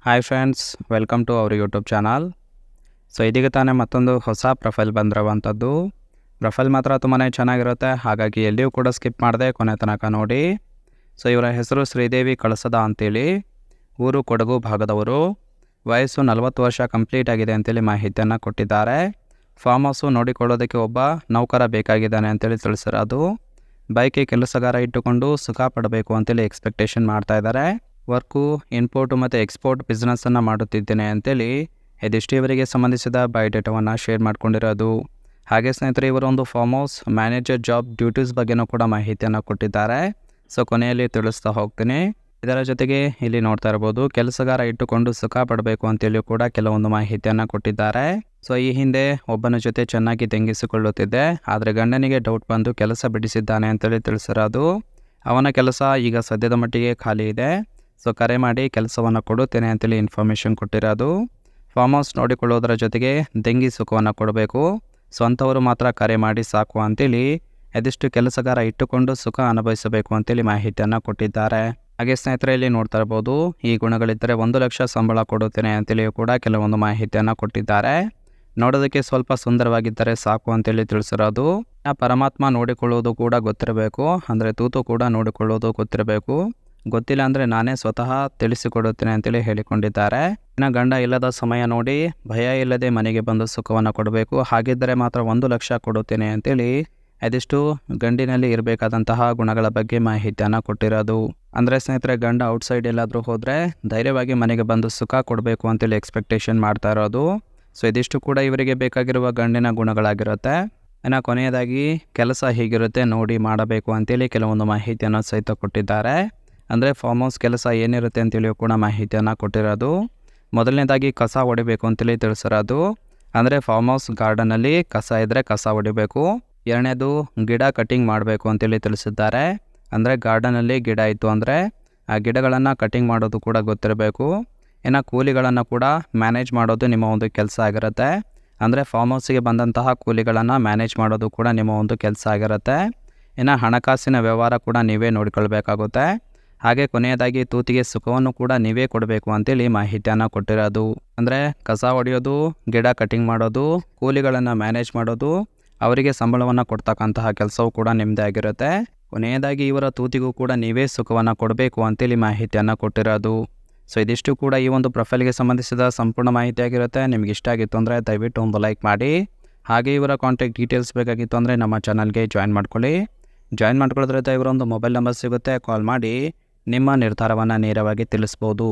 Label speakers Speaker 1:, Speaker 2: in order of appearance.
Speaker 1: Hi friends, welcome to our YouTube channel. So ಇದೀಗ ತಾನೇ ಮತ್ತೊಂದು ಹೊಸ ಪ್ರೊಫೈಲ್ ಬಂದಿರುವಂಥದ್ದು. ಪ್ರೊಫೈಲ್ ಮಾತ್ರ ತುಂಬಾ ಚೆನ್ನಾಗಿರುತ್ತೆ, ಹಾಗಾಗಿ ಎಲ್ಲಿಯೂ ಕೂಡ ಸ್ಕಿಪ್ ಮಾಡದೆ ಕೊನೆ ತನಕ ನೋಡಿ. ಸೊ ಇವರ ಹೆಸರು ಶ್ರೀದೇವಿ ಕಳಸದ ಅಂತೇಳಿ, ಊರು ಕೊಡಗು ಭಾಗದವರು, ವಯಸ್ಸು 40 ವರ್ಷ ಕಂಪ್ಲೀಟ್ ಆಗಿದೆ ಅಂತೇಳಿ ಮಾಹಿತಿಯನ್ನು ಕೊಟ್ಟಿದ್ದಾರೆ. ಫಾರ್ಮ್ ಹೌಸು ನೋಡಿಕೊಳ್ಳೋದಕ್ಕೆ ಒಬ್ಬ ನೌಕರ ಬೇಕಾಗಿದ್ದಾನೆ ಅಂತೇಳಿ ತಿಳಿಸಿರೋದು. ಬೈಕಿ ಕೆಲಸಗಾರ ಇಟ್ಟುಕೊಂಡು ಸುಖ ಪಡಬೇಕು ಅಂತೇಳಿ ಎಕ್ಸ್ಪೆಕ್ಟೇಷನ್ ಮಾಡ್ತಾ ಇದ್ದಾರೆ. ವರ್ಕು ಇಂಪೋರ್ಟು ಮತ್ತು ಎಕ್ಸ್ಪೋರ್ಟ್ ಬಿಸ್ನೆಸ್ಸನ್ನು ಮಾಡುತ್ತಿದ್ದೇನೆ ಅಂತೇಳಿ ಇದಿಷ್ಟು ಇವರಿಗೆ ಸಂಬಂಧಿಸಿದ ಬಯೋಡೇಟಾವನ್ನು ಶೇರ್ ಮಾಡ್ಕೊಂಡಿರೋದು. ಹಾಗೆ ಸ್ನೇಹಿತರೆ, ಇವರೊಂದು farm house manager job duties ಬಗ್ಗೆನೂ ಕೂಡ ಮಾಹಿತಿಯನ್ನು ಕೊಟ್ಟಿದ್ದಾರೆ. ಸೊ ಕೊನೆಯಲ್ಲಿ ತಿಳಿಸ್ತಾ ಹೋಗ್ತೀನಿ. ಇದರ ಜೊತೆಗೆ ಇಲ್ಲಿ ನೋಡ್ತಾ ಇರ್ಬೋದು, ಕೆಲಸಗಾರ ಇಟ್ಟುಕೊಂಡು ಸುಖ ಪಡಬೇಕು ಅಂತೇಳಿ ಕೂಡ ಕೆಲವೊಂದು ಮಾಹಿತಿಯನ್ನು ಕೊಟ್ಟಿದ್ದಾರೆ. ಸೊ ಈ ಹಿಂದೆ ಒಬ್ಬನ ಜೊತೆ ಚೆನ್ನಾಗಿ ತೆಂಗಿಸಿಕೊಳ್ಳುತ್ತಿದ್ದೆ, ಆದರೆ ಗಂಡನಿಗೆ ಡೌಟ್ ಬಂದು ಕೆಲಸ ಬಿಡಿಸಿದ್ದಾನೆ ಅಂತೇಳಿ ತಿಳಿಸಿರೋದು. ಅವನ ಕೆಲಸ ಈಗ ಸದ್ಯದ ಮಟ್ಟಿಗೆ ಖಾಲಿ ಇದೆ. ಸೊ ಕರೆ ಮಾಡಿ ಕೆಲಸವನ್ನು ಕೊಡುತ್ತೇನೆ ಅಂತೇಳಿ ಇನ್ಫಾರ್ಮೇಷನ್ ಕೊಟ್ಟಿರೋದು. ಫಾರ್ಮ್ ಹೌಸ್ ನೋಡಿಕೊಳ್ಳೋದರ ಜೊತೆಗೆ ದಂಗಿ ಸುಖವನ್ನು ಕೊಡಬೇಕು, ಸ್ವಂತವರು ಮಾತ್ರ ಕರೆ ಮಾಡಿ ಸಾಕು ಅಂತೇಳಿ ಎದಿಷ್ಟು ಕೆಲಸಗಾರ ಇಟ್ಟುಕೊಂಡು ಸುಖ ಅನುಭವಿಸಬೇಕು ಅಂತೇಳಿ ಮಾಹಿತಿಯನ್ನು ಕೊಟ್ಟಿದ್ದಾರೆ. ಹಾಗೆ ಸ್ನೇಹಿತರೆ, ಇಲ್ಲಿ ನೋಡ್ತಾ ಇರ್ಬೋದು, ಈ ಗುಣಗಳಿದ್ದರೆ 1 ಲಕ್ಷ ಸಂಬಳ ಕೊಡುತ್ತೇನೆ ಅಂತೇಳಿ ಕೂಡ ಕೆಲವೊಂದು ಮಾಹಿತಿಯನ್ನು ಕೊಟ್ಟಿದ್ದಾರೆ. ನೋಡೋದಕ್ಕೆ ಸ್ವಲ್ಪ ಸುಂದರವಾಗಿದ್ದರೆ ಸಾಕು ಅಂತೇಳಿ ತಿಳಿಸಿರೋದು. ಪರಮಾತ್ಮ ನೋಡಿಕೊಳ್ಳುವುದು ಕೂಡ ಗೊತ್ತಿರಬೇಕು, ಅಂದರೆ ತೂತು ಕೂಡ ನೋಡಿಕೊಳ್ಳುವುದು ಗೊತ್ತಿರಬೇಕು. ಗೊತ್ತಿಲ್ಲ ಅಂದರೆ ನಾನೇ ಸ್ವತಃ ತಿಳಿಸಿಕೊಡುತ್ತೇನೆ ಅಂತೇಳಿ ಹೇಳಿಕೊಂಡಿದ್ದಾರೆ. ಇನ್ನು ಗಂಡ ಇಲ್ಲದ ಸಮಯ ನೋಡಿ ಭಯ ಇಲ್ಲದೆ ಮನೆಗೆ ಬಂದು ಸುಖವನ್ನು ಕೊಡಬೇಕು, ಹಾಗಿದ್ದರೆ ಮಾತ್ರ 1 ಲಕ್ಷ ಕೊಡುತ್ತೇನೆ ಅಂತೇಳಿ ಅದಿಷ್ಟು ಗಂಡಿನಲ್ಲಿ ಇರಬೇಕಾದಂತಹ ಗುಣಗಳ ಬಗ್ಗೆ ಮಾಹಿತಿಯನ್ನು ಕೊಟ್ಟಿರೋದು. ಅಂದರೆ ಸ್ನೇಹಿತರೆ, ಗಂಡ ಔಟ್ಸೈಡ್ ಎಲ್ಲಾದರೂ ಹೋದರೆ ಧೈರ್ಯವಾಗಿ ಮನೆಗೆ ಬಂದು ಸುಖ ಕೊಡಬೇಕು ಅಂತೇಳಿ ಎಕ್ಸ್ಪೆಕ್ಟೇಷನ್ ಮಾಡ್ತಾ ಇರೋದು. ಸೊ ಇದಿಷ್ಟು ಕೂಡ ಇವರಿಗೆ ಬೇಕಾಗಿರುವ ಗಂಡಿನ ಗುಣಗಳಾಗಿರುತ್ತೆ. ಇನ್ನು ಕೊನೆಯದಾಗಿ ಕೆಲಸ ಹೀಗಿರುತ್ತೆ ನೋಡಿ ಮಾಡಬೇಕು ಅಂತೇಳಿ ಕೆಲವೊಂದು ಮಾಹಿತಿಯನ್ನು ಸಹಿತ ಕೊಟ್ಟಿದ್ದಾರೆ. ಅಂದರೆ ಫಾರ್ಮ್ ಹೌಸ್ ಕೆಲಸ ಏನಿರುತ್ತೆ ಅಂತೇಳಿ ಕೂಡ ಮಾಹಿತಿಯನ್ನು ಕೊಟ್ಟಿರೋದು. ಮೊದಲನೇದಾಗಿ ಕಸ ಹೊಡಿಬೇಕು ಅಂತೇಳಿ ತಿಳಿಸಿರೋದು. ಅಂದರೆ ಫಾರ್ಮ್ ಹೌಸ್ ಗಾರ್ಡನಲ್ಲಿ ಕಸ ಇದ್ದರೆ ಕಸ ಹೊಡಿಬೇಕು. ಎರಡನೇದು ಗಿಡ ಕಟಿಂಗ್ ಮಾಡಬೇಕು ಅಂತೇಳಿ ತಿಳಿಸಿದ್ದಾರೆ. ಅಂದರೆ ಗಾರ್ಡನಲ್ಲಿ ಗಿಡ ಇತ್ತು ಅಂದರೆ ಆ ಗಿಡಗಳನ್ನು ಕಟಿಂಗ್ ಮಾಡೋದು ಕೂಡ ಗೊತ್ತಿರಬೇಕು. ಇನ್ನು ಕೂಲಿಗಳನ್ನು ಕೂಡ ಮ್ಯಾನೇಜ್ ಮಾಡೋದು ನಿಮ್ಮ ಒಂದು ಕೆಲಸ ಆಗಿರುತ್ತೆ. ಅಂದರೆ ಫಾರ್ಮ್ ಹೌಸಿಗೆ ಬಂದಂತಹ ಕೂಲಿಗಳನ್ನು ಮ್ಯಾನೇಜ್ ಮಾಡೋದು ಕೂಡ ನಿಮ್ಮ ಒಂದು ಕೆಲಸ ಆಗಿರುತ್ತೆ. ಇನ್ನು ಹಣಕಾಸಿನ ವ್ಯವಹಾರ ಕೂಡ ನೀವೇ ನೋಡಿಕೊಳ್ಬೇಕಾಗುತ್ತೆ. ಹಾಗೆ ಕೊನೆಯದಾಗಿ ತೂತಿಗೆ ಸುಖವನ್ನು ಕೂಡ ನೀವೇ ಕೊಡಬೇಕು ಅಂತೇಳಿ ಮಾಹಿತಿಯನ್ನು ಕೊಟ್ಟಿರೋದು. ಅಂದರೆ ಕಸ ಹೊಡೆಯೋದು, ಗಿಡ ಕಟಿಂಗ್ ಮಾಡೋದು, ಕೂಲಿಗಳನ್ನು ಮ್ಯಾನೇಜ್ ಮಾಡೋದು, ಅವರಿಗೆ ಸಂಬಳವನ್ನು ಕೊಡ್ತಕ್ಕಂತಹ ಕೆಲಸವೂ ಕೂಡ ನಿಮ್ಮದೇ ಆಗಿರುತ್ತೆ. ಕೊನೆಯದಾಗಿ ಇವರ ತೂತಿಗೂ ಕೂಡ ನೀವೇ ಸುಖವನ್ನು ಕೊಡಬೇಕು ಅಂತೇಳಿ ಮಾಹಿತಿಯನ್ನು ಕೊಟ್ಟಿರೋದು. ಸೊ ಇದಿಷ್ಟು ಕೂಡ ಈ ಒಂದು ಪ್ರೊಫೈಲ್ಗೆ ಸಂಬಂಧಿಸಿದ ಸಂಪೂರ್ಣ ಮಾಹಿತಿ ಆಗಿರುತ್ತೆ. ನಿಮ್ಗೆ ಇಷ್ಟ ಆಗಿತ್ತು ಅಂದರೆ ದಯವಿಟ್ಟು ಒಂದು ಲೈಕ್ ಮಾಡಿ. ಹಾಗೆ ಇವರ ಕಾಂಟ್ಯಾಕ್ಟ್ ಡೀಟೇಲ್ಸ್ ಬೇಕಾಗಿತ್ತು ಅಂದರೆ ನಮ್ಮ ಚಾನಲ್ಗೆ ಜಾಯಿನ್ ಮಾಡ್ಕೊಳ್ಳಿ. ಜಾಯಿನ್ ಮಾಡ್ಕೊಳ್ಳೋದ್ರಿಂದ ಇವರೊಂದು ಮೊಬೈಲ್ ನಂಬರ್ ಸಿಗುತ್ತೆ, ಕಾಲ್ ಮಾಡಿ ನಿಮ್ಮ ನಿರ್ಧಾರವನ್ನು ನೇರವಾಗಿ ತಿಳಿಸ್ಬೋದು.